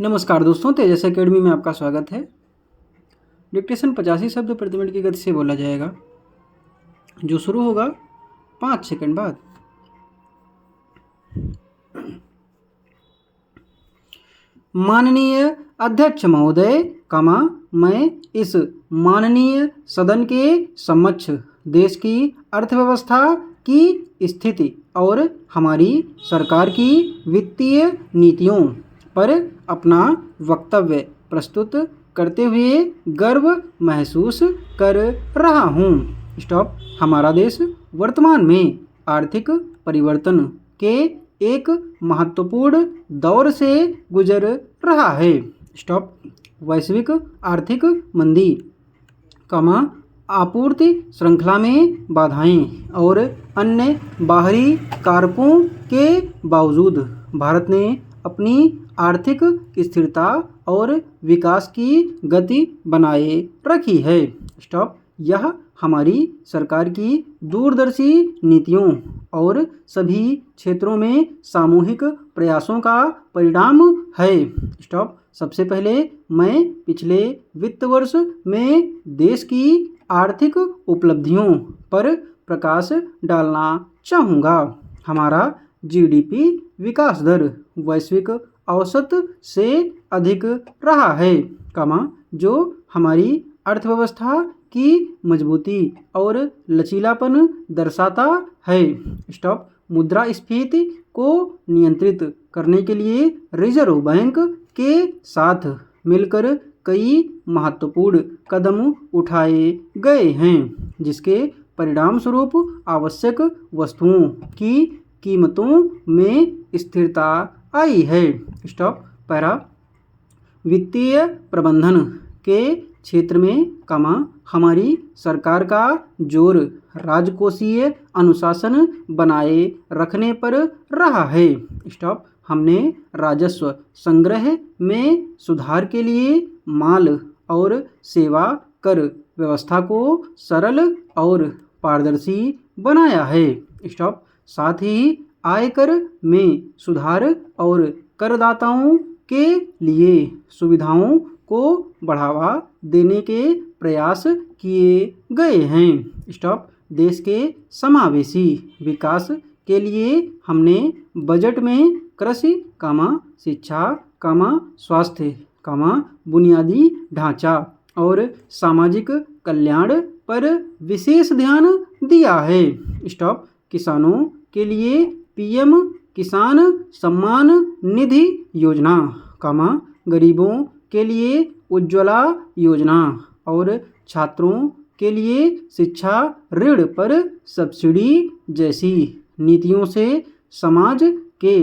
नमस्कार दोस्तों, तेजस एकेडमी में आपका स्वागत है। डिक्टेशन 85 शब्द प्रति मिनट की गति से बोला जाएगा, जो शुरू होगा 5 सेकंड बाद। माननीय अध्यक्ष महोदय, मैं इस माननीय सदन के समक्ष देश की अर्थव्यवस्था की स्थिति और हमारी सरकार की वित्तीय नीतियों पर अपना वक्तव्य प्रस्तुत करते हुए गर्व महसूस कर रहा हूँ। स्टॉप। हमारा देश वर्तमान में आर्थिक परिवर्तन के एक महत्वपूर्ण दौर से गुजर रहा है। स्टॉप। वैश्विक आर्थिक मंदी, आपूर्ति श्रृंखला में बाधाएं और अन्य बाहरी कारकों के बावजूद भारत ने अपनी आर्थिक स्थिरता और विकास की गति बनाए रखी है। स्टॉप। यह हमारी सरकार की दूरदर्शी नीतियों और सभी क्षेत्रों में सामूहिक प्रयासों का परिणाम है। स्टॉप। सबसे पहले मैं पिछले वित्त वर्ष में देश की आर्थिक उपलब्धियों पर प्रकाश डालना चाहूँगा। हमारा जीडीपी विकास दर वैश्विक औसत से अधिक रहा है, जो हमारी अर्थव्यवस्था की मजबूती और लचीलापन दर्शाता है। स्टॉप। मुद्रास्फीति को नियंत्रित करने के लिए रिजर्व बैंक के साथ मिलकर कई महत्वपूर्ण कदम उठाए गए हैं, जिसके परिणाम स्वरूप आवश्यक वस्तुओं की कीमतों में स्थिरता आई है। स्टॉप। पैरा। वित्तीय प्रबंधन के क्षेत्र में हमारी सरकार का जोर राजकोषीय अनुशासन बनाए रखने पर रहा है। स्टॉप। हमने राजस्व संग्रह में सुधार के लिए माल और सेवा कर व्यवस्था को सरल और पारदर्शी बनाया है। स्टॉप। साथ ही आयकर में सुधार और करदाताओं के लिए सुविधाओं को बढ़ावा देने के प्रयास किए गए हैं। स्टॉप। देश के समावेशी विकास के लिए हमने बजट में कृषि, शिक्षा, स्वास्थ्य, बुनियादी ढांचा और सामाजिक कल्याण पर विशेष ध्यान दिया है। स्टॉप। किसानों के लिए पीएम किसान सम्मान निधि योजना, गरीबों के लिए उज्ज्वला योजना और छात्रों के लिए शिक्षा ऋण पर सब्सिडी जैसी नीतियों से समाज के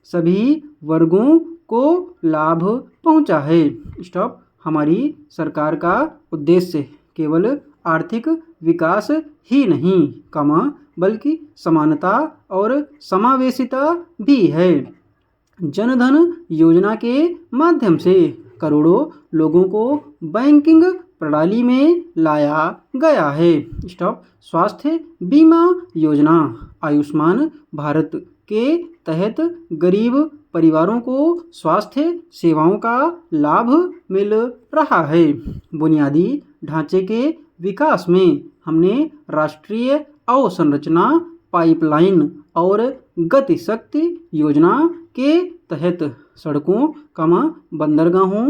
सभी वर्गों को लाभ पहुंचा है। स्टॉप। हमारी सरकार का उद्देश्य केवल आर्थिक विकास ही नहीं, बल्कि समानता और समावेशिता भी है। जनधन योजना के माध्यम से करोड़ों लोगों को बैंकिंग प्रणाली में लाया गया है। स्टॉप। स्वास्थ्य बीमा योजना, आयुष्मान भारत के तहत गरीब परिवारों को स्वास्थ्य सेवाओं का लाभ मिल रहा है। बुनियादी ढांचे के विकास में हमने राष्ट्रीय अवसंरचना पाइपलाइन और गति शक्ति योजना के तहत सड़कों, बंदरगाहों,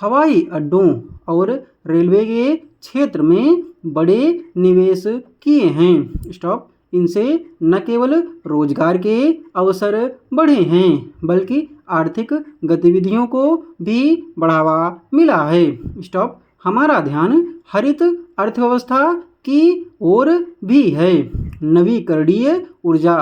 हवाई अड्डों और रेलवे के क्षेत्र में बड़े निवेश किए हैं। स्टॉप। इनसे न केवल रोजगार के अवसर बढ़े हैं, बल्कि आर्थिक गतिविधियों को भी बढ़ावा मिला है। स्टॉप। हमारा ध्यान हरित अर्थव्यवस्था की ओर भी है। नवीकरणीय ऊर्जा,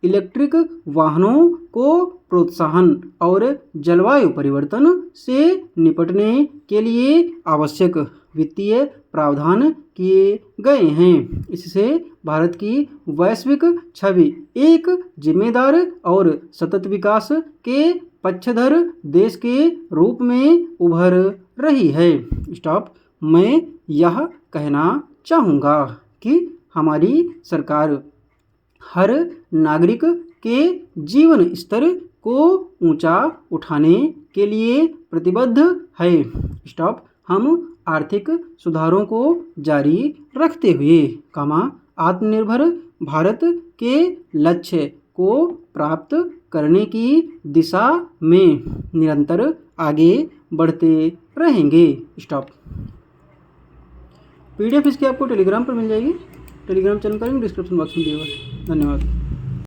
इलेक्ट्रिक वाहनों को प्रोत्साहन और जलवायु परिवर्तन से निपटने के लिए आवश्यक वित्तीय प्रावधान किए गए हैं। इससे भारत की वैश्विक छवि एक जिम्मेदार और सतत विकास के पक्षधर देश के रूप में उभर रही है। स्टॉप। मैं यह कहना चाहूँगा कि हमारी सरकार हर नागरिक के जीवन स्तर को ऊंचा उठाने के लिए प्रतिबद्ध है। स्टॉप। हम आर्थिक सुधारों को जारी रखते हुए, आत्मनिर्भर भारत के लक्ष्य को प्राप्त करने की दिशा में निरंतर आगे बढ़ते रहेंगे। स्टॉप। PDF इसकी आपको टेलीग्राम पर मिल जाएगी। टेलीग्राम चैनल का लिंक डिस्क्रिप्शन बॉक्स में दिया हुआ है। धन्यवाद।